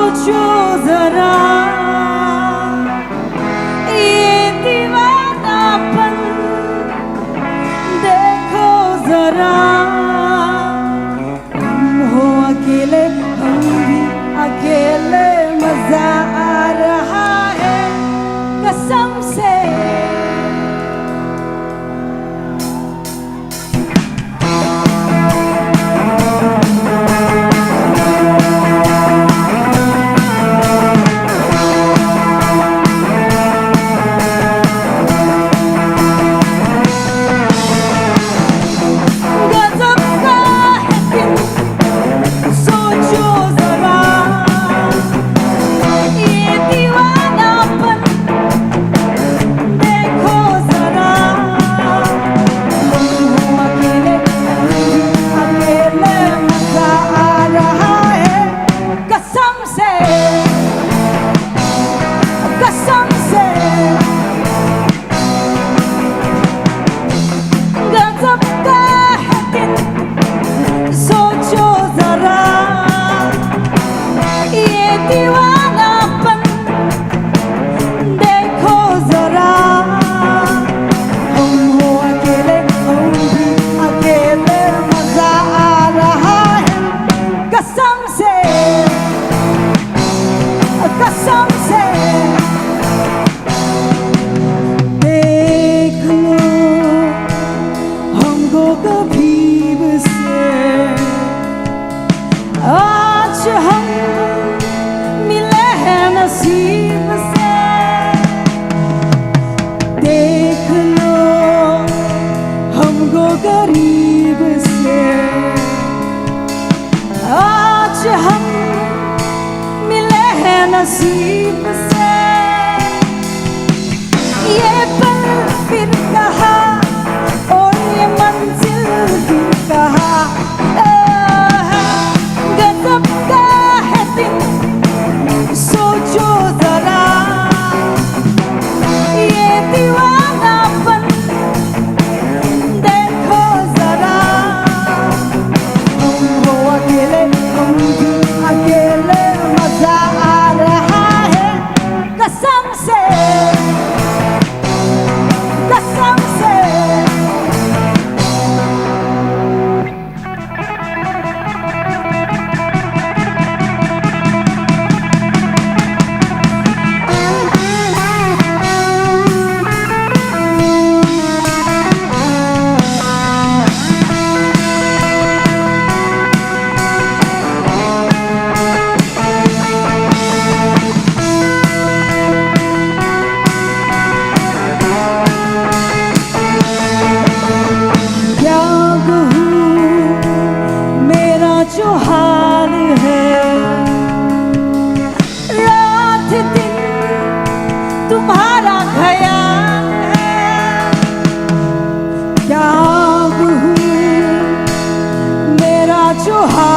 सोचो जरा ये दीवानापन देखो जरा। हम हो अकेले हम भी अकेले मजा आ रहा है कसम से। आज हम मिले हैं नसीब से, देख लो हमको करीब से। आज हम मिले हैं नसीब से, ये पल फिर कहा और ये मंजिल भी कहा। सोचो जरा ये दीवानापन देखो जरा। हम हो अकेले हम भी अकेले मजा आ रहा है कसम से कसम से। जो हाल है रात दिन तुम्हारा ख्याल है, क्या हूँ मेरा जो हाल